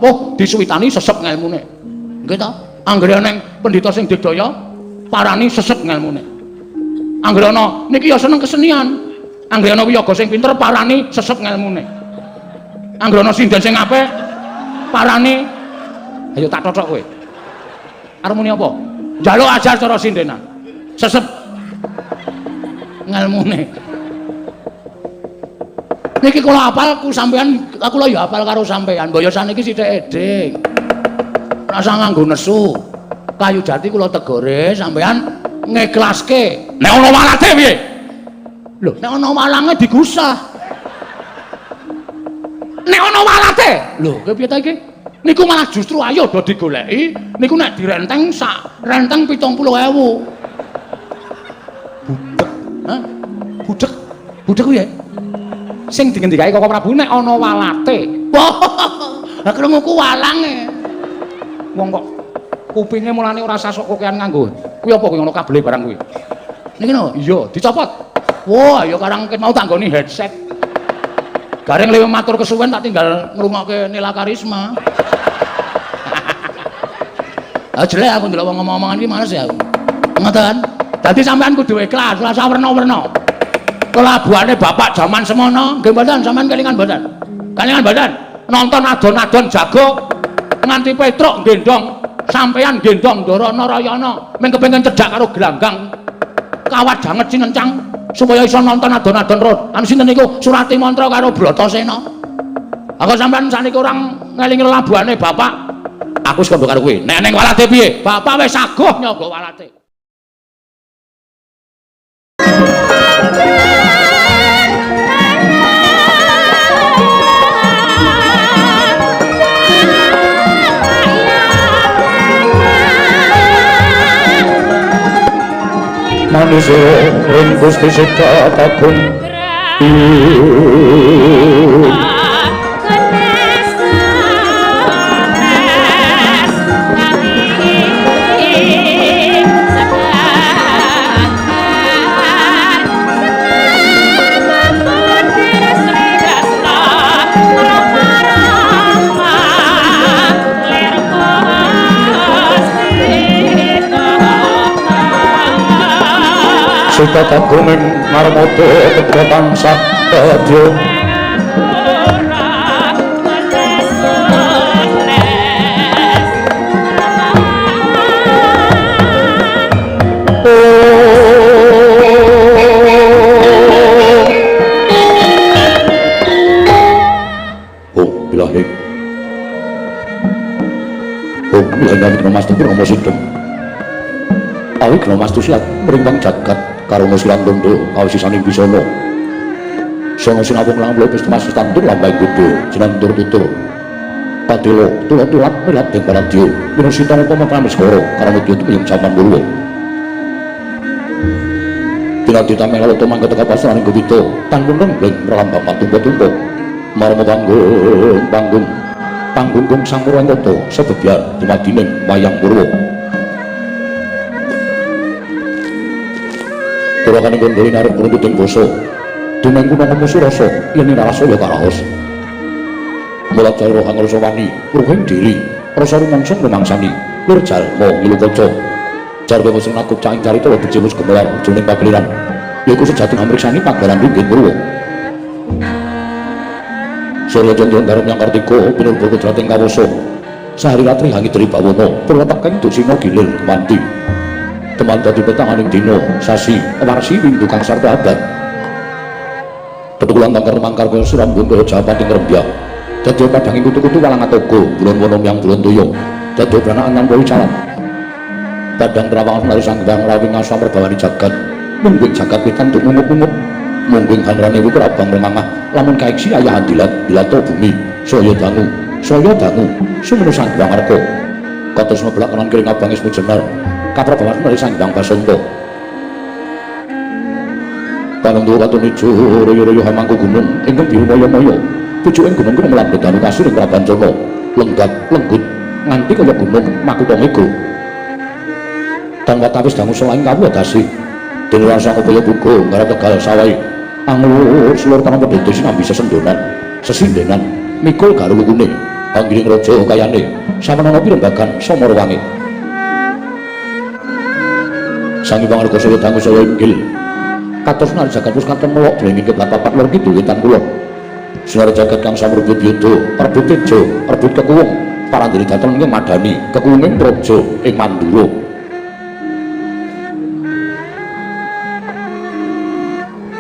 Oh, disuwitani sesep ngelmune. Nggih ta? Anggere neng pendhita sing digdaya parani sesep ngelmune. Anggere ana niki ya seneng kesenian. Anggere ana wiyaga sing pinter parani sesep ngelmune. Anggere ana sinden sing apik parani ayo tak totok kowe. Arep muni apa? Njaluk ajar cara sindenan. Sesep ngelmune. Niki kula hafal ku sampean, aku lho ya hafal karo sampean. Mbaya saniki sithik edhing. Rasa nganggo nesu. Kayu jati kula tegore sampean ngiklaske. Nek ana walate piye? Lho, nek ana walange digusah. Nek ana walate, lho, piye ta iki? Niku malah justru ayo do digoleki. Niku nek direnteng sak renteng 70.000. Budek. Hah? Budek. Budek piye? Sing dingendikake Koko Prabu nek ana walate. Lah krungu ku walange. Wong kok kupinge mulane ora sasok kokean nganggo. Kuwi apa kuwi ngono kabele barang kuwi. Niki no, iya dicopot. Wah, ya karang ket mau tak nggoni headset. Gareng lewe matur kesuwen tak tinggal ngrungokke Nila Karisma. Ah jelek aku ndelok wong ngomong-ngomongan iki males ya aku. Ngoten. Dadi sampean kudu ikhlas, ora usah werna-werna. Kelabuane bapak zaman semono, nggih mboten sampean kelingan mboten? Kelingan mboten? Nonton adon-adon jago nganti Petruk gendong, sampean gendong Ndara Narayana, mung kepengin cedhak karo gelanggang. Kawat janget sinencang supaya iso nonton adon-adon ron. Anu sinten niku Surati Mantra karo Bratasena. Aku sampean saniki orang ngelingi labuhane bapak. Aku wis kandha karo kowe. Nek ning walate piye? Bapak wis saguh nyoba walate. Manusia ing Gusti Sita Kagung Sita Kagung ing marmoto kedha tansah kadya Mas Tuku Rama Sidhem. Awi Gnomastu silat mrimpang jagat karana silang tondo kawisisaning bisana. Sanga sinawung lamlo wis Mas Tantur lambai kudu jenentur tutur. Padela tulat-tulat melat ing paradya minusita apa pameskara karana diutup ing jaman Purwa. Pinati tameng lalu tomang keteka pasraning gubita tanggung rembleng merambang patumpa-tumpa marma panggung sang Purwantata sebebya dumadining wayang Purwa. Turakaning kondhari narep ngruntuting basa dumengku nang Surasa yen Narasaya karaos. Mula cara angrasa wani ruhing diri rasa rumangsung rumangsani lur jalma ngilukaca jarwe sing nakuk caing carita dijemus gemelar jroning pageliran yaiku sejati ngamriksani pagelaran ringgih Purwa. Surya Candra ngarep yang Kartika pinurba kudrating kawasa sahari ratri hangi dari bawana purwatakeng dusina gilir kemanti teman dadi petanganing dina sasi warsi windu kang sarta abad tetukulan tangkar mangkar kaya suram guntur japating rembyak dadi padanging kutu-kutu walang atogo bulan wonom yang bulan toyo dadi branaan nampa wicalan padang terawangan nari sangbang rawing asa merbawani jagat mungging jagat witan tuk munguk-munguk mungging hanrane wiku rabang remangah lamun kaiksi ayah andilat bilato bumi saya dangu sumenu sangbang arko kados ngeblak kanan kiri ngabangis mujenar kaprabawan nari sangbang basonto panentu katun ijo royo-royo hamangku gunung ingkang biru moyo-moyo pucuking gunung kena melambet danu kasur ing prabancana lenggap lenggut nganti kaya gunung makuta mega tan watawis dangu selaing kawu adasi dene rasa kaya buga ngarep tegal sawai anglur seluruh tanah pedhete sinambi sesendonan sesindenan mikul garulukune anggiring raja kayane samanana pirembagan samara wangi sang Hyang Argasaya dangu saya inggil kados nari jagat wis kanten melok dening keblat papat lor kidul wetan kulon sinar jagat kang samrubut yudha perbut tejo perbut kekuwung parandiri dateng ing madani kekuwunging praja ing Mandura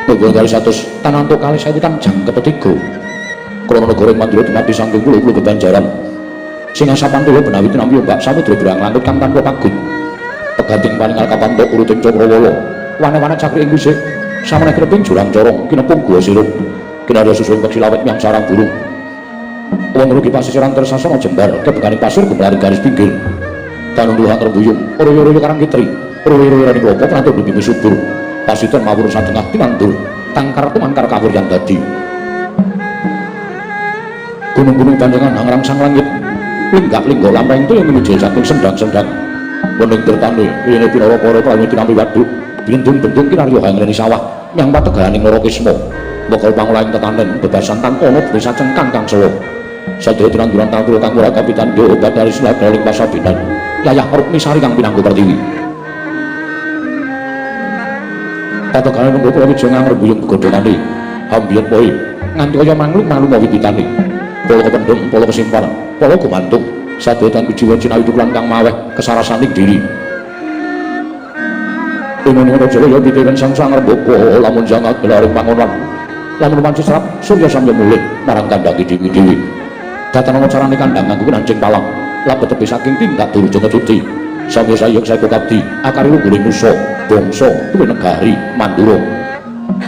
Tunggu kali 100 tananto kali 1000 jam ketiga krana negara Mandura dumadi saking pulo bebanjaran sing asapantula benawi tinampi ombak samudra berang langkut kang tanpa pagut peganting paningal kapantok uruting Cakrawala wane-wane cakri ing wisik samana kreping jurang corong kinepung gua sirup kinarya susun peksi lawet yang sarang burung wong rugi pasisiran tersasana jembar kebekaning pasir gumlari garis pinggir tanunduhan terbuyung ora-ora karang kitri ora-ora ning lopo prantun bumi subur pasiten mawur satengah tinantur tangkar tumangkar kawur yang dadi gunung-gunung panjangan hangrang sang langit linggak linggo lampeng itu yang menuju saking sendang-sendang wening tertane ini pinara para prawi tinampi waduk bindung-bindung kinarya hangreni sawah nyang pateganing Nara Kisma bakal pangulaing tetanen bebasan tantono desa cengkang kang sewa sadaya tinanduran tantura kang ora kapitan yo obat dari seladaling pasabinan yayah Rukmi Sari kang pinanggo Pertiwi pategane nunggu prawi jengang rebuyung gegodhongane hambiyen poe nganti kaya mangluk malu mawititane polo kependhem polo kesimpar polo gumantung sadetan jiwa cinawi tukulan kang maweh kesarasaning diri Inuni Rajaya ditewen sang sang reboko lamun jangat gelaring pangonan lamun manci serap surya samya mulih marang kandhangi dewi-dewi datana carane kandhang nganggo nancing palang labet tepi saking tindak durjana cuci samya sayek saiko kabdi akari lungguhing nusa bangsa duwe negari Mandura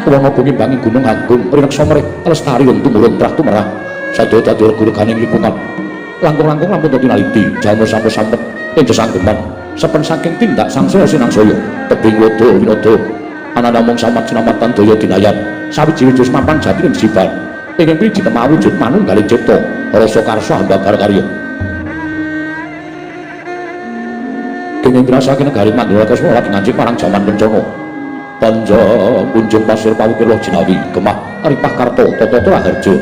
wana bumi banging gunung agung rineksa mrih lestari lan tumurun trah tumerah sadaya dadi regureganing lingkungan langkung-langkung lampun dadi naliti jalma sampe sampet ing gesanggeman sepen saking tindak sangsaya sinangsaya tebing lodo winodo ana namung samat sinamatan daya dinayan sawiji wis mapan jati ing siban ingkang priji temah wujud manunggaling cipta rasa karsa hambabar karya kene ngrasake negari Mandura Kesma lagi ngancik marang jaman bencana panja kunjung pasir pawukir loh jinawi gemah aripah karto toto raharja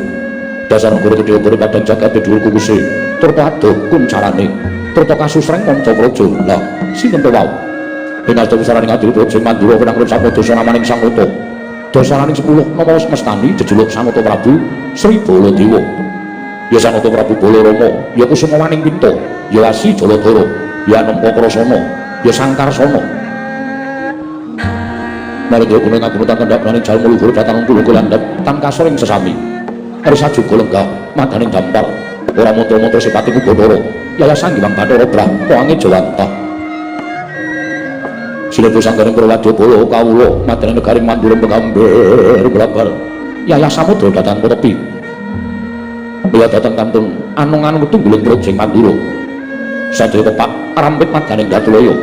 dasar negara gedhe nggore padang jagat dhuwur kuwuse turta adoh kuncarane turta kasusreng manca praja lah sinten to wau Dinas Besaraning Adiluh sing Mandura penangrep sapa dosa namaning Sang Nata dosaraning 10 nama semestani jejuluk Sang Nata Prabu Sri Baladewa ya Sang Nata Prabu Balarama ya Kusumawaning Pinta ya Asi Jaladara ya Nempa Krasana ya Sangkarsana Narendra gunung ngagungan kendhap naning jalma luhur dhateng tulung landhep tan kasring sesami Risa juga lenggah madaning dampar ora monto-monto sipatiku Bathara yayasan Hyang Bathara Brahma Jawantah Sinepu sanggaring Prawadya-bala kawula madaning negaring Mandura pengambar blabar yayasan Samudra dhateng Tepi ya dhateng kantun anung-anung tungguling projeng Mandura sadaya pepak rampit madaning Datulaya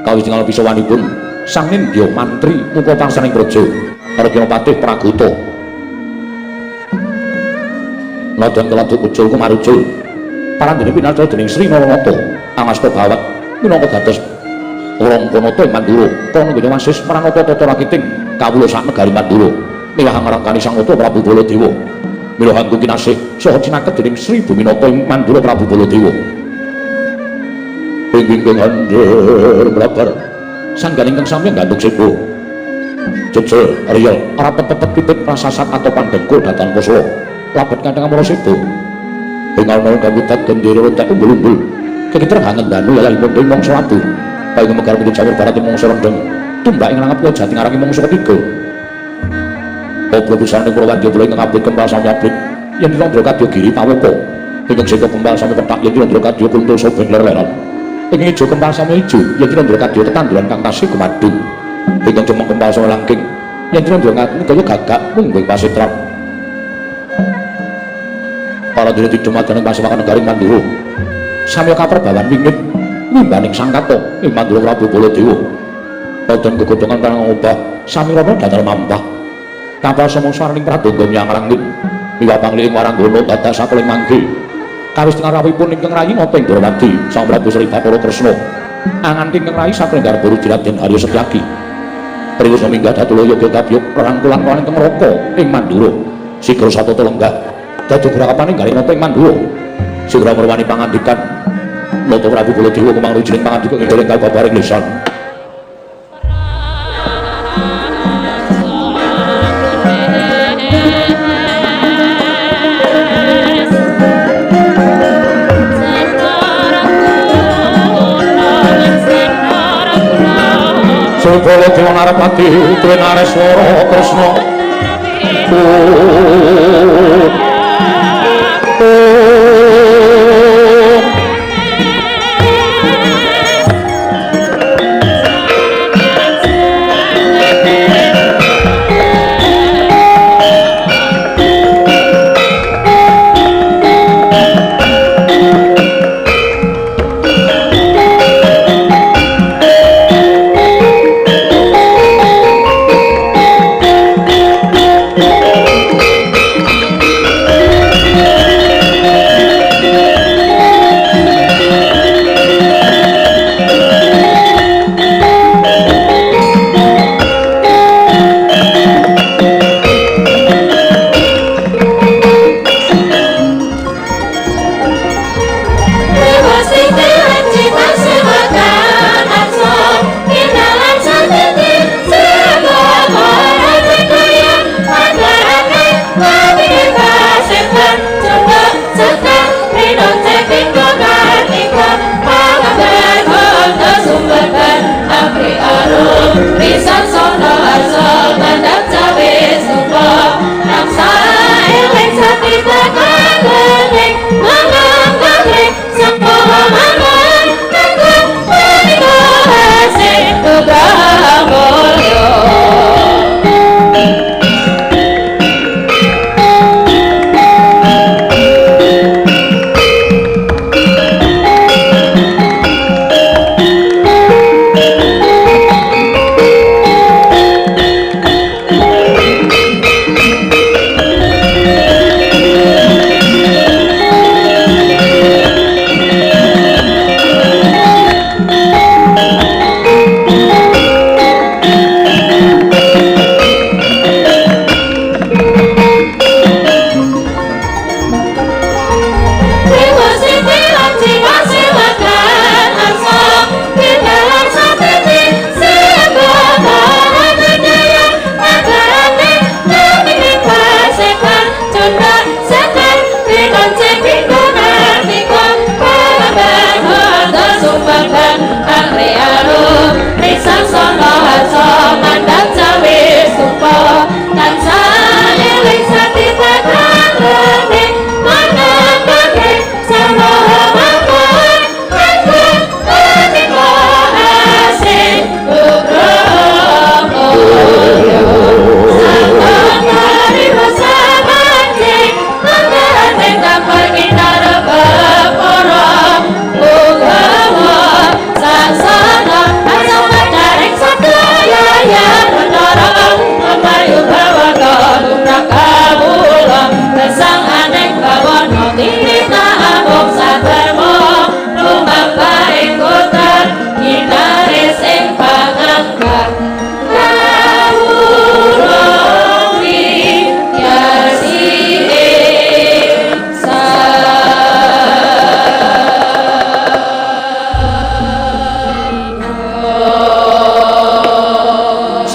kawijining pisawanipun Sang Nindya mantri muka pangsaning praja Arjuna Patih Praguta Nadyan keladuk ucul kumarucul parandene pinarta dening Sri Naranata angasta bawat minangka dados Rangkanata ing Mandura kana nggone wasis Pranata Tata Rakiting kawula sak negari Mandura milah ngrangkani Sang Nata Prabu Baladewa milah anggo kinasih saha cinaket dening Sri Buminata ing Mandura Prabu Baladewa ing andher blabar sangganing kang sami ngandhut sepo jejel riyel ora pepet pipit prasasat atau pandengkul datan poslo labet kadang amara sepo ing ana kabutat gendera entek umbul-umbul kekiter hangen danu yayanipun ing mangsa atur bae megar pintu jamur barat ing mangsa rendeng tumbak ing langap jati ngarang mangsa ketiga obro pisane Prawadya kula ing abrit kembal sami abrit yen Randra Kadya Giri pawoko ing seka kembal sami petak yen Randra Kadya kuntul sobeng ler-leran ing ijo kembal sami ijo yen Randra Kadya tetanduran kang tasih gumadung ing cemeng kembal sami langking yen Randra ngaku kaya gagak mung pasitran para dene didhemadaning pasewakan negaring Mandura sami kaperbawan wingit nimbaning Sang Kata ing Mandura Prabu Baladewa padhan gegodhongan kang obah sami rana datar mampah kapal samangsaring pradonga nyang rangin miwah pangling waranggana dadas sakeling mangke kawis ngarawipun ingkang rayi napa ing Dwarawati Sang Prabu Sri Bathara Kresna anganti ingkang rayi satrenggar Buru Raden Arya Setyaki priwus minggah Datulaya Kabyuk rangkulan wonten Raka ing Mandura sigra satata lenggah dadi grakapaning garing napa ing Mandura Sing ora merwani pangandikan Nata Prabu Baladewa kemangru jeneng pangandikan ngedaling kabaring lisan. Bala Dewa Narpati Dewa Nareswara Kresna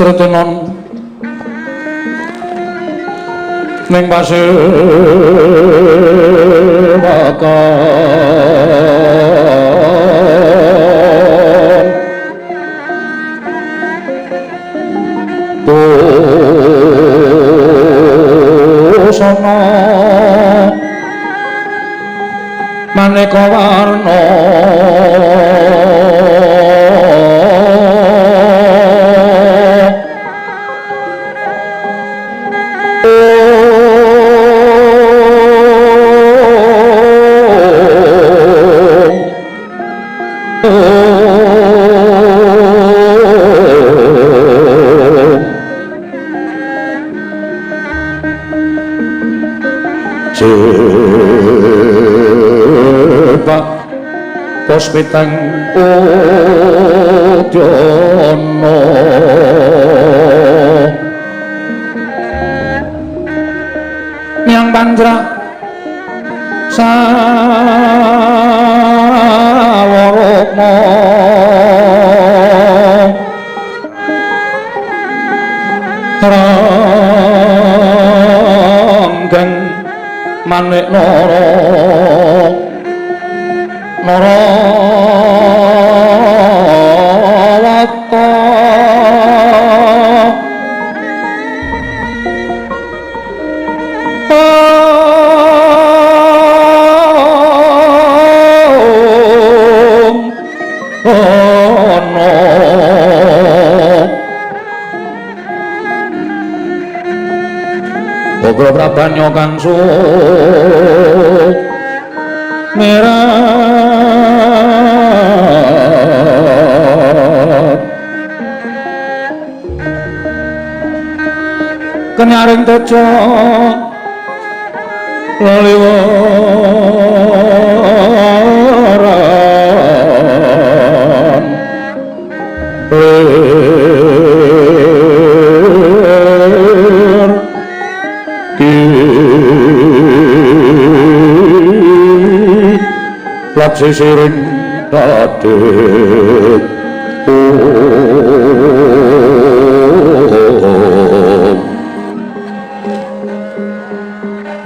Sretenon ning pasewakan busana maneka warna Puspiteng Udana Nyang Pandra sawarama ranggeng manik Narawata Bogo Prabanyo kang sumerat kenyaring tejo laliwaran lat sisiring radet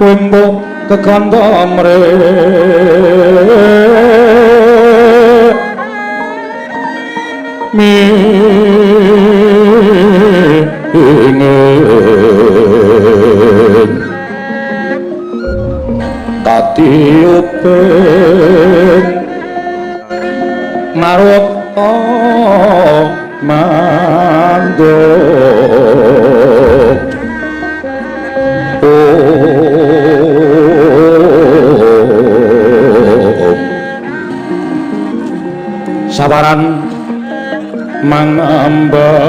wimbo kekanda mre ingin katiupen marwata mandhap sabaran mangambar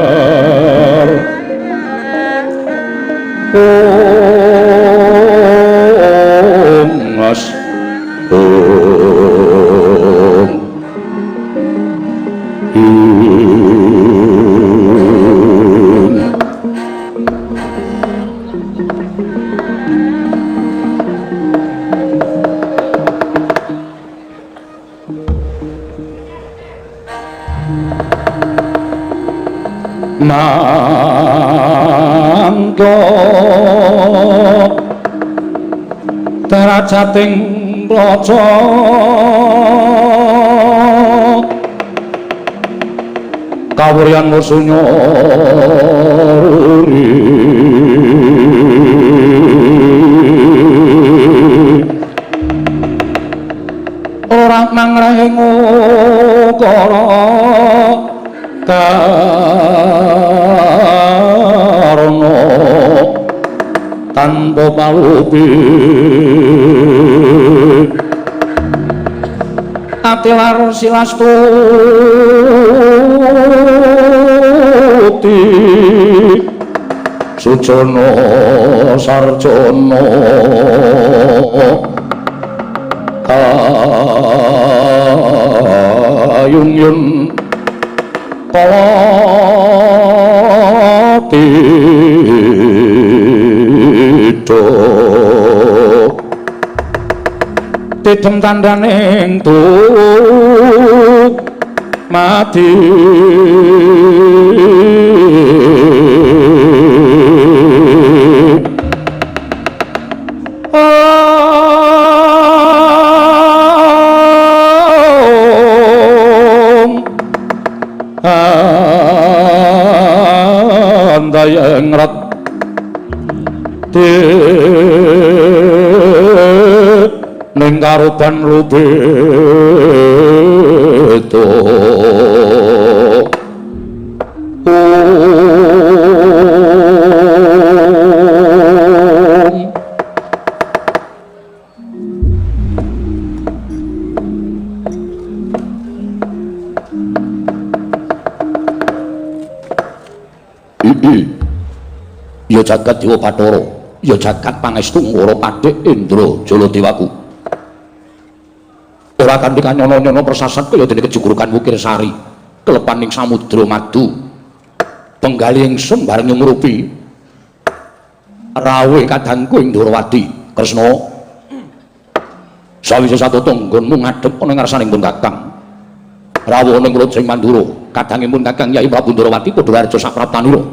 mas mangko darajating raja kawuryan musunya ora mangrehing ukara karna tanpa palupi atilar silastuti sujono sarjono kayun-yun kalatido tidem tandaning tuk mati andayang rat ning karuban rubeto ya jagat Dewa Bathara ya jagat pangestu Ngara Padhik Indra Jaladewaku ora kanthi kanyono-nyono persasat kaya dene kejugrukan Wukir Sari kelepaning samudra madu penggali ingsun bareng ngrupi rawuh kadangku ing Ndrawati Kresna Sawise satata nggonmu ngadhep ana ngarsaning pun Kakang. Rawuh ning kula sing Mandura, kadangipun Kakang Yai Prabu Ndrawati padha raja sapraptanira.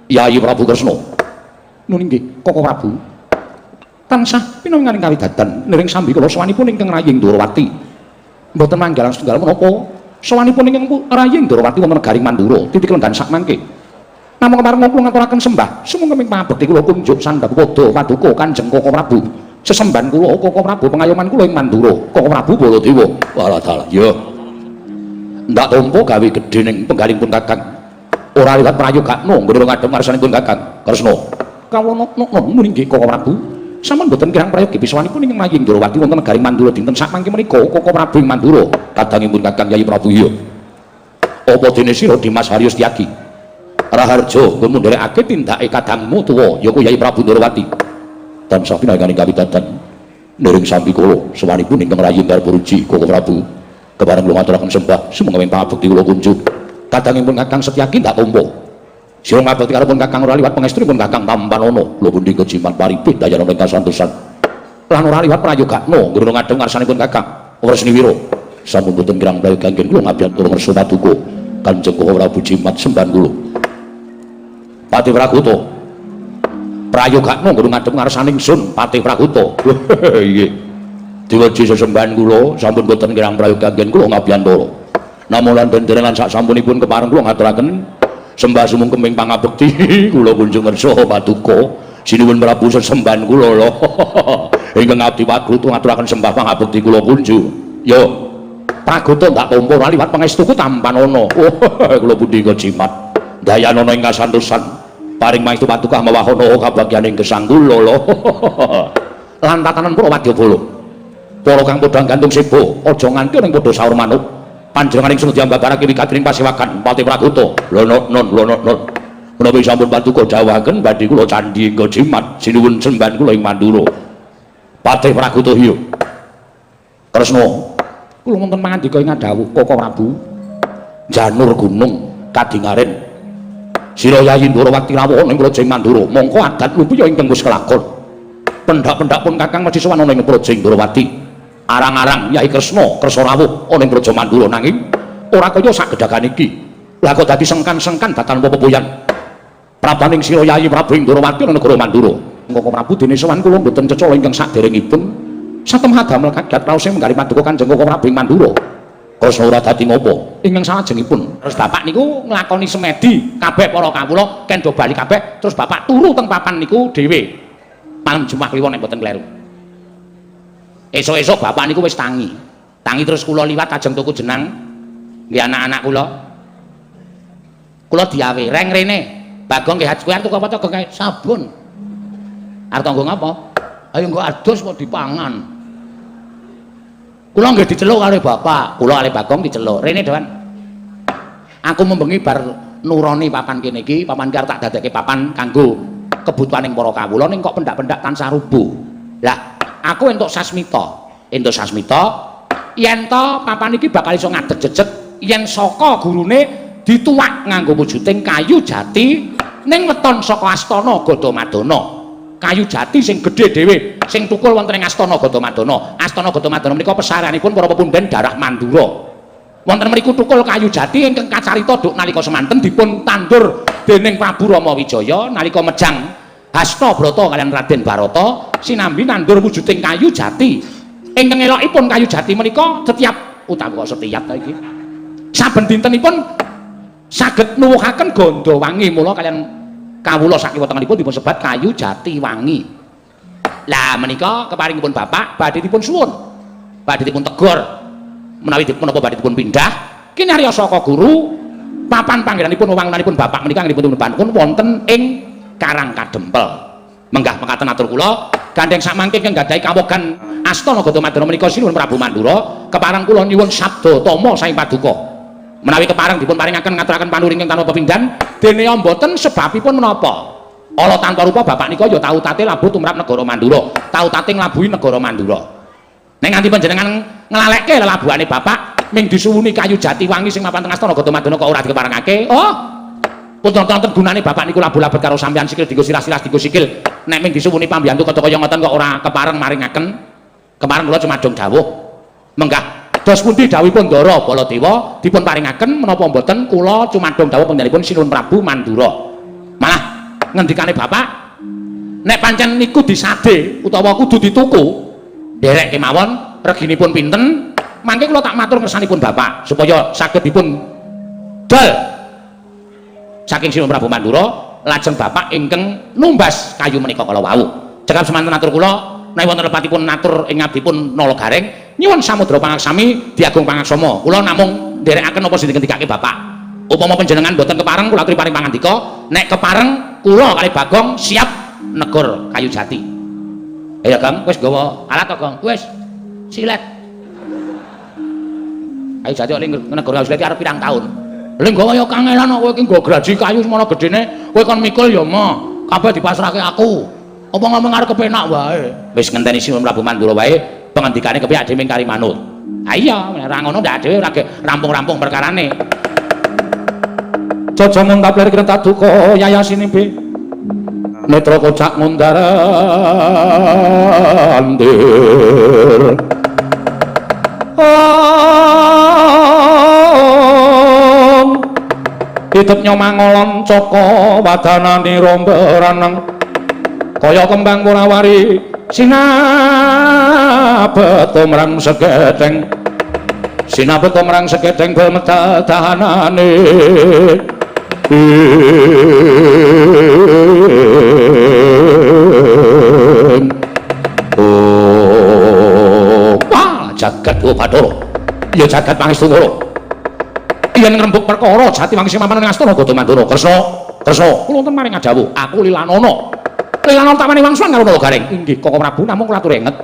Yai Prabu Kresna. Nun inggih, Koko Prabu. Tansah pinanganing kawidadan niring sambi kula sawanipun ingkang Raying Ndrawati. Mboten manggalang setunggal menapa sawanipun ingkang Raying Ndrawati wonten negaring Mandura, titik lendan sak mangke. Namung kemareng kula ngaturaken sembah sumengkeming pangabekti kula kunjuk sandhapada paduka Kanjeng Koko Prabu. Sesembahan kula Koko Prabu pengayoman kula ing Mandura. Koko Prabu Baladewa. Waladala. Ya. Ndak tampa gawe gedhe ning penggalipun Kakang. Ora liwat prayogakna nggone ngadhep ngarsanipun Kakang Kresna. Kawula nun inggih Koko Prabu. Sampun boten kirang prayogi biswanipun ing Raying Ndrawati wonten negaring Mandura dinten sakmangke menika Koko Prabu ing Mandura kadangipun Kakang Yai Prabu iya. Apa dene sira Dimas Haryo Setyaki? Raharja nggon mundherekake tindake kadangmu tuwa ya ku Yai Prabu Ndrawati. Tansah pinanganing kawidadan niring sambi kula sawanipun ingkang Raying Darpuruji Koko Prabu. Kebareng kula ngaturaken sembah sumengkeming pangabekti kula kunjuk kadangipun Kakang Setyaki ndak tampa sira ngabekti karo pun Kakang ora liwat pangestunipun Kakang Tampanana lho pundi kejiman paripit dayana ing kasantosan lan ora liwat prayogakna nggone ngadhep ngarsanipun Kakang Wresniwira sampun boten kirang prayogi kangge kula ngabiyantara ngersa paduka Kanjeng Koko Prabu Jimat sembahan kula Patih Prakuta prayogakna nggone ngadhep ngarsaning sun Patih Prakuta nggih diweji sesembahan kula sampun boten kirang prayogi kangge kula ngabiyantara namung lan denderengan sak sampunipun kepareng kula ngaturaken sembah sumengkeming pangabekti kula kunjung ngersa paduka sinuwun Prabu sesembahan kula lho ingkang abdi Prakuta ngaturaken sembah pangabekti kula kunjung ya Prakuta ndak tampa ora liwat pangestuku Tampanana kula pundi kejimat dayanana ing kasantosan paring maestu paduka mawahana kabagyaning gesang kula lho lan tatanan para wadyabala para kang padha gantung seba aja nganti ning padha saur manuk panjenenganing sumedya mbabarake wigatining pasewakan Patih Prakuta lho non menawi sampun paduka dawuhaken badhe kula candhi engko jimat sinuwun sembahan kula ing Mandura Patih Prakuta iya Kresna kula wonten pangandika ing dawuh Koko Prabu janur gunung kadingaren sira Yai Ndrawati rawuh ning Projeng Mandura mongko adat lumpuh ingkang wis kelakon pendak-pendak pun Kakang mesti sowan ning Projeng Ndrawati arang-arang Yai Kresna rawuh ana ing Praja Mandura nanging ora kaya sak gedhagan iki. Lah kok dadi sengkan-sengkan datan pepoyan. Prabaning sira Yai Prabu Ndrawati ana negara Mandura. Koko Prabu dene sowan kula mboten cecala ingkang saderengipun satemah damel kagat raos sing menggali paduka Kanjeng Koko Prabu ing Mandura. Kresna ora dadi ngopo ingkang salajengipun. Terus bapak niku nglakoni semedi kabeh para kawula kendo bali kabeh terus bapak turu teng papan niku dhewe. Malam Jumat kliwon nek mboten kleru. Esok-esok bapak niku wis tangi terus kula liwat ajeng tuku jenang nggih anak-anak kula diawe reng rene Bagong nggih haj kowe arep tuku apa to kae sabun arep nggo ngapa ayo nggo adus kok dipangan kula nggih diceluk karo bapak kula karo Bagong diceluk rene dewan aku membengi bar nuroni papan kene iki papan ki arep tak dadekke papan kanggo kebutuhaning para kawula ning kok pendak-pendak tansah rubuh lah aku entuk sasmita yen to papan iki bakal iso ngadeg jejet yen saka gurune dituwak nganggo wujuding kayu jati ning weton saka astana Gadamadana kayu jati sing gedhe dhewe sing tukul wonten ing astana Gadamadana menika pesaranipun para pepunden darah Mandura wonten mriku tukul kayu jati ingkang kacarita duk nalika semanten dipun tandur dening Prabu Rama Wijaya nalika mejang Hasnabrata kaliyan Raden Barata sinambi nandur wujuding kayu jati ingkang elokipun kayu jati menika setiap utawa setiap ta iki saben dintenipun saged nuwuhaken ganda wangi mula kaliyan kawula sakiwa tengenipun dipun sebat kayu jati wangi lah menika keparingipun bapak badhe dipun suwun badhe dipun tegur menawi dipun apa badhe dipun pindah kinarya saka guru papan panggenanipun wewangunanipun bapak menika dipun bangun wonten ing Karang Kadempel menggah mekaten atur kula gandeng sak mangke ingkang gadahi kawogan astana Gadamadana menika sinuwun Prabu Mandura kepareng kula nyuwun sabda tama saing paduka menawi kepareng dipun paringaken ngaturaken panuring ingkang tanpa pepindhan dene mboten sebabipun menapa ala tanpa rupa bapak nika ya tau tate labuh tumrap negara Mandura tau tate nglabuhi negara Mandura ning nganti panjenengan nglalekke lelabuhane bapak ming disuwuni kayu jati wangi sing mapan teng astana Gadamadana kok ora dikeparengake punten-punten gunane bapak niku labu-labet karo sampeyan sikil dienggo silas-silas dienggo sikil nek ming disuwuni pambiyantu kaya ngoten kok ora kepareng maringaken Kemarin kula cumadung dawuh menggah dos pundi dawuhipun Ndara Baladewa dipun paringaken menapa mboten kula cumadung dawuh panjenenganipun Sinuwun Prabu Mandura. Malah ngendikane Bapak nek pancen niku disade utawa kudu dituku derek kemawon reginipun pinten mangke kula tak matur kersanipun Bapak supaya saged dipun dol saking Sinuwun Prabu Mandura lajeng Bapak ingkang numbas kayu menika kala wau. Cekap semanten atur kula menawi wonten lepatipun natur ing ngabdipun Nalagareng nyuwun samudra pangaksami Diagung Pangaksama. Kula namung nderekaken apa sing dikendikake Bapak. Upama panjenengan boten kepareng kula aturi paring pangandika, nek kepareng kula kali Bagong siap negur kayu jati. Ayo Kang, wis gawa alat to Kang? Wis. Silet. Kayu jati ning negur kayu jati arep pirang taun. Lha gawa ya kangelan kowe iki nggo graji kayu semono gedene, kowe kon mikul ya mo. Kabeh dipasrahke aku. Apa ngomong arep kepenak wae. Wis ngenteni Sinuwun Prabu Mandura wae pengendikane kepiye dhewe ming kari manut. Ha iya, ora ngono ndak dhewe ora rampung-rampung perkarane. Jaja muntapler kreta duka yayasinipé. Netra kocak ngundarandir. Hitepnya mangolon coko wadanane romberanang kaya kembang murawari sinabet tumrang segedeng bemedadahanane wah jagat Bathara ya jagat pangestu kula yen ngrembug perkara Jatiwangi sing mapan ning astana Gadamandrana Kresna kula wonten maring dawuh aku Lilanana tamane wangsulan karo Nalagareng inggih Kakang Prabu namung kula aturi enget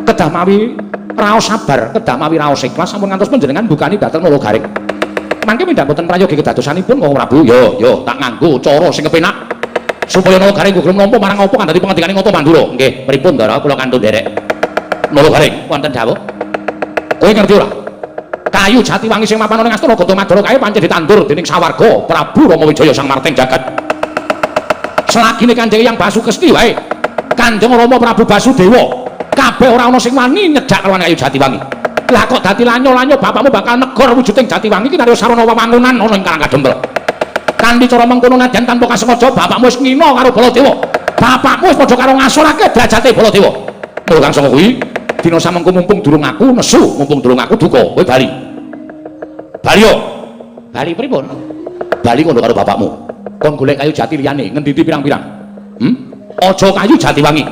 kedah mawi raos sabar kedah mawi raos ikhlas sampun ngantos panjenengan bukani dhateng Nalagareng mangke mindhah boten prayogi kedadosanipun Kakang Prabu yo tak nganggo cara sing kepenak supaya Nalagareng gelem nampa marang apa kandhani pangandikane Ngata Mandura nggih pripun Ndara kula kantun derek Nalagareng wonten dawuh kowe ngerti ora kayu Jatiwangi sing mapan ning astana Gadamandrana kae pancen ditandur dening sawarga Prabu Ramawijaya Sang Marteng Jagat. Selagine Kanjeng Hyang Basukesti wae. Kanjeng Rama Prabu Basudewa kabeh ora ana sing wani nyedak kelawan kayu Jatiwangi. Lah kok dadi lanyo-lanyo bapakmu bakal negor wujuding Jatiwangi iki karo sarana wewangunan ana ing Karang Kadempel. Kanthi cara mengkono nadyan tanpa kasengaja bapakmu wis ngina karo Baladewa. Bapakmu wis padha karo ngasorake derajate Baladewa. Mula kang sanga kuwi dina samengko mumpung durung aku nesu, mumpung durung aku duka, kowe bali. Bali yo. Bali pripun? Bali ngono karo bapakmu. Kon golek kayu jati liyane, ngendi-endi pirang-pirang. Aja kayu Jatiwangi.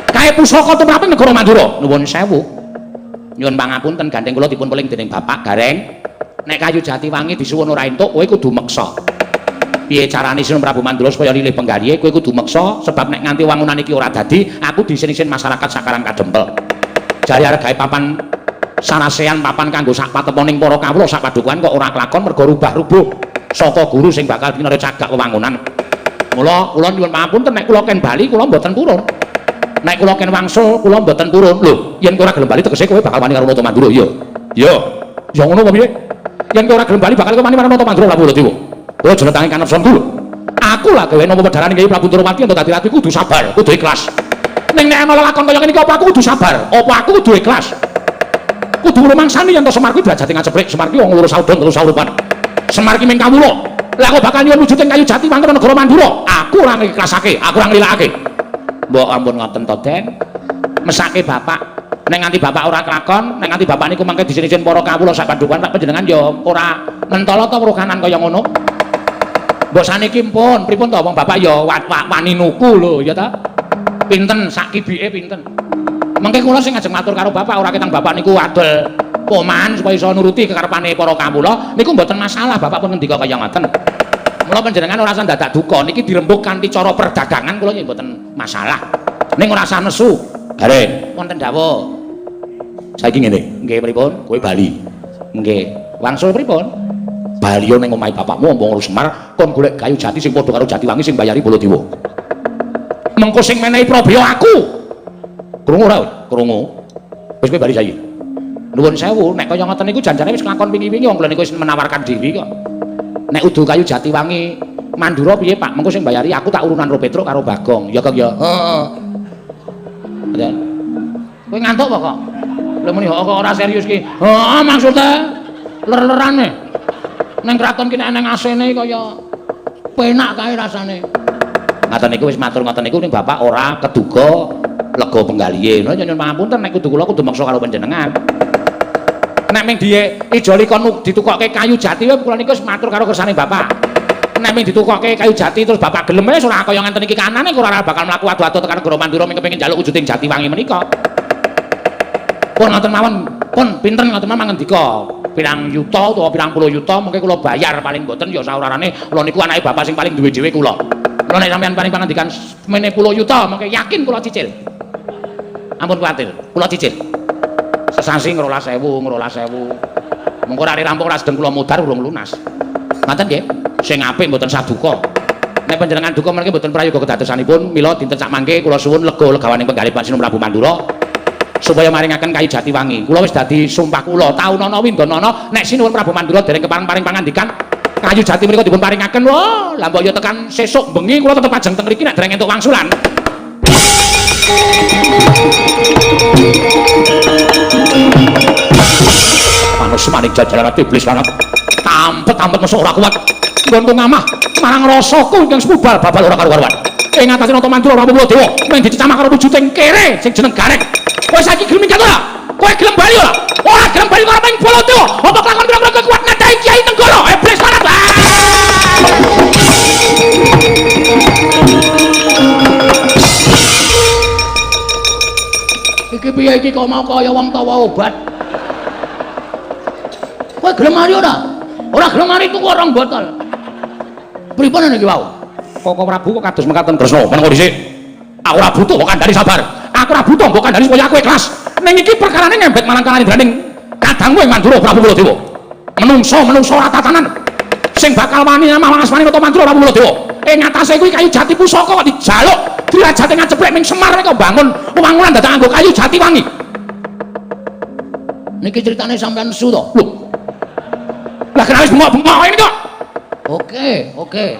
Kae pusaka tumraping negara Mandura. Nuwun sewu. Nyuwun pangapunten gandeng kula dipun peling dening Bapak Gareng. Nek kayu Jatiwangi disuwun ora entuk, kowe kudu meksa. Piye carane Sinuwun Prabu Mandura supaya nilih penggalihe, kowe kudu meksa sebab nek nganti wangunan iki ora dadi, aku disin-isin masyarakat Sakarang Kadempel. Jare arep gawe papan sarasean papan kanggo sak pateponing para kawula sak padukuhan kok ora kelakon mergo rubah-rubuh saka guru sing bakal pinara cagak wewangunan. Mula kula nyuwun pangapunten nek kula ken bali kula mboten purun. Nek kula ken wangsul kula mboten purun. Lho, yen kowe ora gelem bali tegese kowe bakal wani karo Ngata Mandura iya. Iya. Ya ngono apa piye? Yen kowe ora gelem bali bakal kowe wani karo Ngata Mandura Prabu Baladewa. Kowe aja netangi kanepson dulu. Aku lah gawe napa pedharane Kyai Prabu Ndrawati entuk dadi ratu kudu sabar, kudu ikhlas. Ning nek ana lakon kaya ngene iki apa aku kudu sabar? Apa aku kudu ikhlas? Kudu rumangsani yen to Semar kuwi derajate ngaceprik, Semar kuwi wong loro saudon terus saurupan. Semar ki ming kawula. Lah kok bakal nyuwun wujuding kayu Jatiwangi negara Mandura? Aku ora ngikhlasake, aku ora nglilakake. Mbok ampun ngoten to, Den. Mesake bapak. Nek nganti bapak ora kelakon, nek nganti bapak niku mangke disin-isin para kawula sak padukuhan Pak panjenengan ya ora mentala to rukanan kaya ngono. Mbok saniki pun pripun to wong bapak ya wani nuku lho ya ta. Pinten sak kibike pinten. Mengke kula sing ngajeng matur karo bapak ora ketang bapak niku adol poman supaya iso nuruti kekarepane para kawula niku mboten masalah bapak pun ngendika kaya ngoten. Mula panjenengan ora usah dadak duka niki dirembug kanthi cara perdagangan kula nggih mboten masalah. Ning ora usah nesu. Gareng wonten dawuh. Saiki ngene, nggih pripun? Kowe bali. Nggih. Wangsul pripun? Bali ning omahe bapakmu wong Semar kon golek kayu jati sing padha karo Jatiwangi sing bayari Baladewa. Mengko sing menehi Prabaya aku. Krungu ora? Krungu. Wis kowe bali saiki. Nuwun sewu, nek kaya ngoten niku janjane wis kelakon wingi-wingi wong kula niku wis menawarkan diri kok. Nek udu kayu Jatiwangi Mandura piye Pak? Mengko sing bayari aku tak urunan ro Petruk karo Bagong. Ya Kang ya. Heeh. Kowe ngantuk apa kok? Lha muni kok ora serius ki. Heeh, maksude ler-lerane. Ning kraton ki nek eneng AC-ne kaya penak kae rasane. Ngaten niku wis matur ngoten niku ning Bapak ora keduga lega penggalihe. Nyuwun pangapunten nek kudu kula kudu maksa karo panjenengan. Nek ming diijoli kon ditukokke kayu jati wae kula niku wis matur karo kersane Bapak. Nek ming ditukokke kayu jati terus Bapak gelem wis ora kaya ngenten iki kanane ora bakal mlaku adu-adu tekan Negara Mandura ming kepengin njaluk wujuding Jatiwangi menika. Pun ngoten mawon, pun pinten ngoten mawon ngendika. Pirang yuta utawa pirang puluh yuta mengke kula bayar paling mboten ya saurarane kula niku anake bapak sing paling duwe dhewe kula. Kula nek sampean paring pangandikan semene 10 yuta mengke yakin kula cicil. Ampun kuwatir, kula cicil. Sesasi 12.000. Mengko ora rampung ora sedeng kula mudhar urung lunas. Ngoten nggih. Sing apik mboten saduka. Nek panjenengan duka mengke mboten prayoga kedadosanipun, mila dinten sak mangke kula suwun lega-legawaning penggalih Sinum Prabu Mandura. Supaya maringaken kayu Jatiwangi. Kula wis dadi sumpah kula taunana windanana nek sinuwun Prabu Mandura dereng keparing pangandikan kayu jati menika dipun paringaken. Wah, lah mbok ya tekan sesuk bengi kula tetep ajeng teng mriki nek dereng entuk wangsulan. Manus maning jajaran iblis banget. Tampet-tampet mesuk ora kuat. Nggonku ngamah marang rasaku ingkang sebubal babal ora karu-karuan. Ing ngatasé Nata Mandura Prabu Dewa mung dicecamah karo wujuding kere sing jeneng Garek. Kowe saiki gelem minggat ora? Kowe gelem bali ora? Ora gelem bali karo ping Baladewa. Apa kelakon pira-pira kuat ngadahi Kyai Tenggara? Iblis banget. Iki piye iki kok mau kaya wong tawa obat? Kowe gelem mari ora? Ora gelem mari tuku rong botol. Pripun niki wau? Koko Prabu kok kados mekaten Kresna? Menengo dhisik. Aku ora butuh kok kandhani sabar. Aku ora butuh kok kandhani supaya aku ikhlas. Ning iki perkarane ngembet marang kalahindraning kadangmu ing Mandura Prabu Baladewa. Menungso ora tatanan. Sing bakal wani namah asmane Nata Mandura Prabu Baladewa. Ing ngatasé kuwi kayu jati pusaka kok dijaluk dirajate ngaceplek ning Semar kok bangun wangunan dadak nganggo kayu Jatiwangi. Niki ceritane sampean nesu to. Lho. Lah kena wis bengok-bengok ini kok. Oke.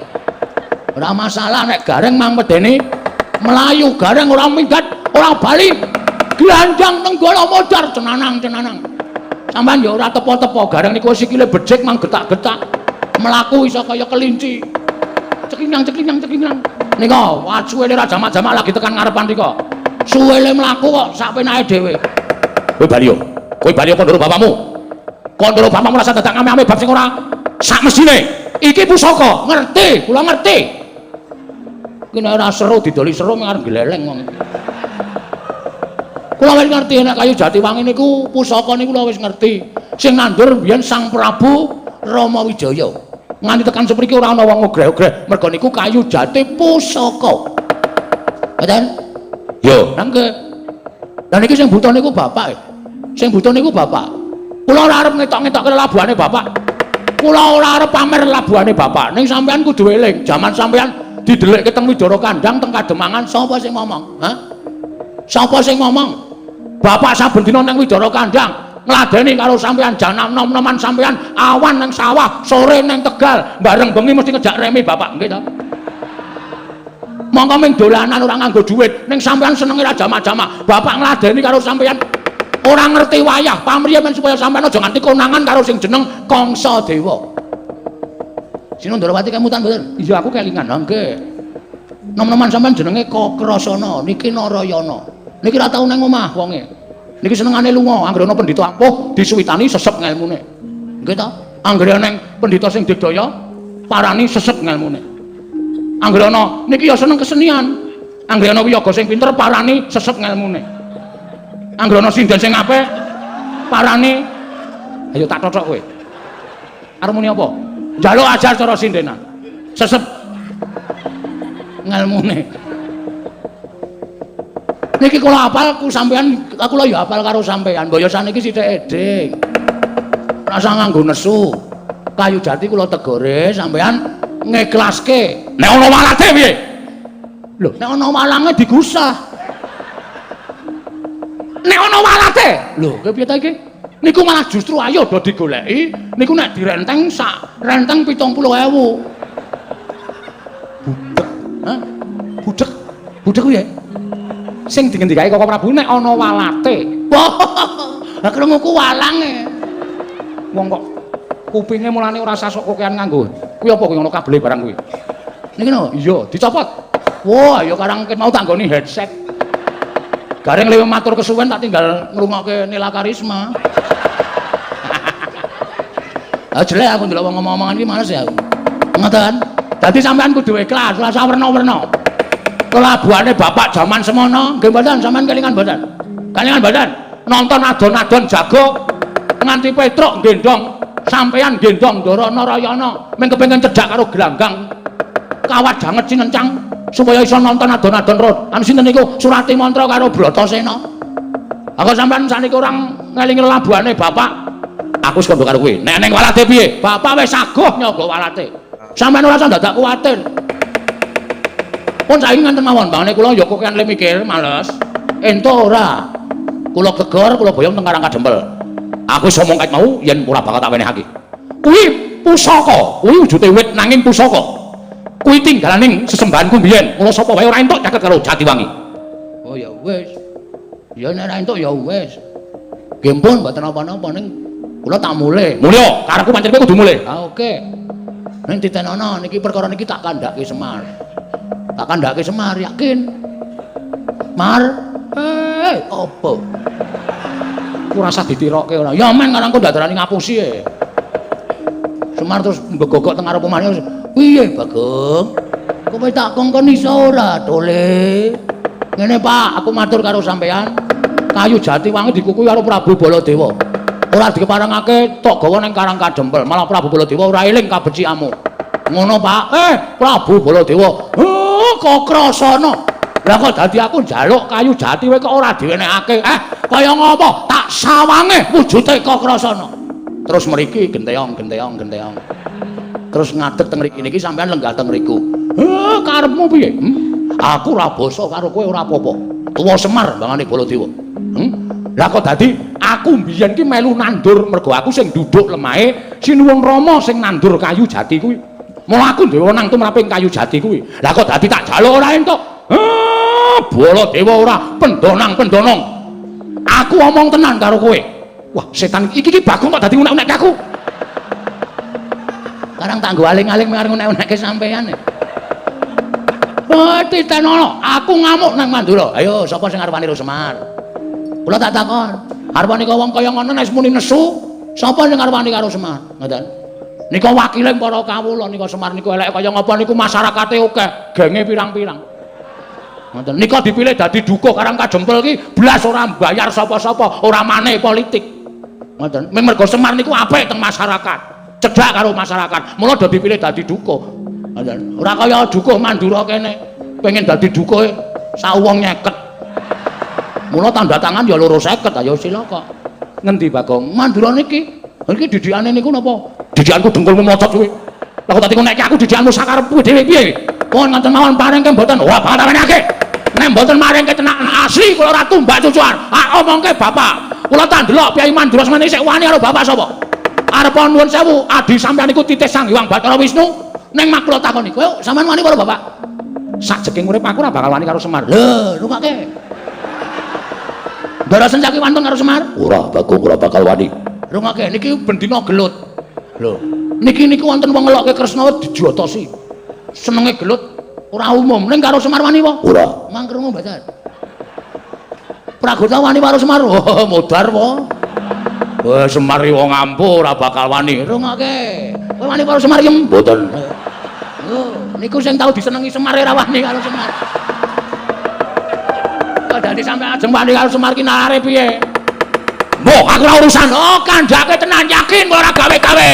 Ora masalah nek Gareng mang medeni melayu Gareng ora minggat, ora bali. Glandang Tenggara modar cenanang. Sampeyan ya ora tepo-tepo Gareng niku sikile becik mang getak-getak. Melaku iso kaya kelinci. Cekinang. Nika wacuwene ra jamak-jamak lagi tekan ngarepan nika. Suwele mlaku kok sak penake dhewe. Kowe bali kondoro bapakmu. Kondoro bapakmu rasa dadak ngame-ame bab sing ora sak mesine. Iki pusaka, ngerti, kula ngerti. Iki nek ora seru didoli seru arep gleleng wong. Kula wis ngerti nek kayu Jatiwangi niku pusaka niku kula wis ngerti. Sing nandur biyen Sang Prabu Rama Wijaya. Nganti tekan sepriki ora ana wong ogreh-ogreh, mergo niku kayu jati pusaka. Ngoten? Yo, nangke. Lah niki sing buta niku bapak. Sing buta niku bapak. Kula ora arep ngetok-ngetokke labuhane bapak. Kula ora arep pamer labuhane bapak. Ning sampean kudu eling, jaman sampean didelikke teng Widara Kandang teng Kademangan sapa sing ngomong? Hah? Sapa sing ngomong? Bapak saben dina nang Widara Kandang ngladeni karo sampean janam nom-noman sampean awan nang sawah, sore nang Tegal, bareng bengi mesti ngejak remi bapak, nggih to? Monggo ming dolanan ora nganggo dhuwit, ning sampean senenge ra jamak-jamak. Bapak ngladeni karo sampean ora ngerti wayah, pamrih men supaya sampean aja nganti konangan karo sing jeneng Kangsa Dewa. Sinundrawati kemutan mboten? Iya aku kelingan, nggih. Nom-noman sampean jenenge Kakrasana, niki Narayana. Niki ra tau nang omah wonge. Niki senengane lunga, anggere ana pendhita ampuh disuwitani sesep ngelmune. Nggih ta? Anggere ana pendhita sing digdaya parani sesep ngelmune. Anggere ana niki ya seneng kesenian. Anggere ana wiyaga sing pinter parani sesep ngelmune. Anggere ana sinden sing apik parani ayo tak cocok kowe. Arep muni apa? Njaluk ajar cara sindenan. Sesep ngelmune. Niki kula hafal ku sampean, kula ya hafal karo sampean. Mbaya saniki sithik edhing. Rasa nganggo nesu. Kayu jati kula tegore sampean ngiklaske. Nek ana walate piye? Lho, nek ana walange digusah. Nek ana walate, lho, piye ta iki? Niku malah justru ayo do digoleki. Niku nek direnteng sak renteng 70.000. Budek. Hah? Budek piye? Sing dingendikake Koko Prabu nek ana walate. Wah, lah krungu ku walange. Wong kok kupinge mulane ora sasok kokean nganggo. Kuwi apa kuwi ngono kabele barang kuwi? Niki no, iya, dicopot. Wah, ya karang ket mau tak nggoni headset. Gareng lewe matur kesuwen tak tinggal ngrungokke Nila Karisma. Ah jelek aku ndelok wong ngomong-ngomongan iki males ya aku. Ngoten. Dadi sampean kudu ikhlas, ora usah werna-werna. Kelabuane bapak jaman semono, nggih mboten sampean kelingan mboten? Kelingan mboten? Nonton adon-adon jago nganti Petruk gendong, sampean gendong Ndara Narayana, mung kepengin cedhak karo gelanggang. Kawat janget sinencang supaya iso nonton adon-adon ron. Anu sinten niku Surati Mantra karo Bratasena. Aku sampean saniki orang ngelingi labuhane bapak. Aku wis kandha karo kowe. Nek ning walate piye? Bapak wis saguh nyogo walate. Sampeyan ora usah dadak kuwatir. Pun saiki ngenten mawon, bangane kula ya kokean le mikir males. Ento ora. Kula gegor, kula boyong teng Karang Kadempel. Aku wis ngomong ket mau yen ora bakal tak wenehake. Kuwi pusaka, kuwi wujude wit nanging pusaka. Kuwi tinggalaning sesembahanku mbiyen. Mula sapa wae ora entuk caket karo Jatiwangi. Oh ya wis. Ya nek ora entuk ya wis. Nggih pun mboten apa-apa ning kula tak mulih. Mulya, karepku pancen kowe kudu mulih. Ah oke. Ning ditenono niki perkara niki tak kandhake Semar. Tak kandhake Semar yakin. Mar, opo? Ku rasa ditirokke ora. Ya men karangku ndadarani ngapusi e. Semar terus mbegogok teng arep omahane. Piye, Bagong? Kowe tak kongkon iso ora, Tole? Ngene, Pak, aku matur karo sampean. Kayu Jatiwangi dikukuhi karo Prabu Baladewa. Ora dikeparengake tok gawa ning Karang Kadempel, malah Prabu Baladewa ora eling kabecikanmu. Ngono, Pak. Prabu Baladewa. Kokrasana. Lah kok dadi aku njaluk kayu jati kowe kok ora diwenehake. Kaya ngopo? Tak sawange wujude Kokrasana. Terus mriki genteong. Terus ngadeg teng mriki niki sampean lenggah teng mriku. Karepmu piye? Aku ora basa karo kowe ora apa-apa. Tuwa Semar bangane Baladewa. Lah kok dadi aku mbiyen ki melu nandur mergo aku sing duduk lemahe Sinuwun Rama sing nandur kayu jati kuwi. Mula aku duwe wenang tumraping kayu jati kuwi. Lah kok dadi tak jaluk ora entuk. Baladewa ora pendonang-pendonong. Aku omong tenan karo kowe. Wah, setan iki Bagong kok dadi unek-unek aku. Karang tak nggo aling-aling marang unek-uneke sampean. Titenono, aku ngamuk nang Mandura. Ayo, sapa sing arep wani Semar? Kula tak takon. Arep wani wong kaya ngono nek muni nesu, sapa sing arep wani karo Semar? Ngoten. Nika wakile para kawula nika Semar niku elek kaya ngapa niku masyarakate akeh, genge pirang-pirang. Ngoten. Nika dipilih dadi dukuh Karang Kadempel ki blas ora mbayar sapa-sapa, ora maneh politik. Ngoten. Ming mergo Semar niku apik teng masyarakat. Cedhak karo masyarakat. Mula dadi dipilih dadi dukuh. Ngoten. Ora kaya dukuh Mandura kene. Pengen dadi dukuh sak wong nyeket. Mula tanda tangan ya 250 ayo silaka. Ngendi Bagong? Mandura niki. Iki didikane niku napa? Didikanku dengkulmu mocot kuwi. Lah kok dadi nek aku didikanmu sakarepku dhewe piye? Pun ngoten mawon paringke mboten. Wah, bakal wenehake. Nek mboten maringke tenan asli kula ora tumbak cucukan. Omongke Bapak. Kula tak ndelok Kyai Mandura semene sik wani karo Bapak sapa? Arep nuwun sewu, adi sampeyan niku titih Sang Hyang Bathara Wisnu. Ning mak kula takoni, kowe sampeyan wani karo Bapak? Sajeking urip aku ora bakal wani karo Semar. Lho, rungake. Ndara Sencaki wantun karo Semar? Ora, Bagong ora bakal wani. Rungake niki bendina gelut. Lho, niki wonten wong ngelokke Kresna dijotosi. Senenge gelut ora umum. Ning karo Semar wani apa? Ora. Mangkrungu mboten. Pragota wani karo Semar. Oh, modar po. Wah, Semar wong ampuh ora bakal wani. Rungake. Kowe wani karo Semar iki mboten. Oh, niku sing tau disenengi Semar ora wani karo Semar. Kok dadi sampe ajeng wani karo Semar ki nalare piye? Mbok aku ora urusan. Oh, kandhake tenan yakin ora gawe-gawe.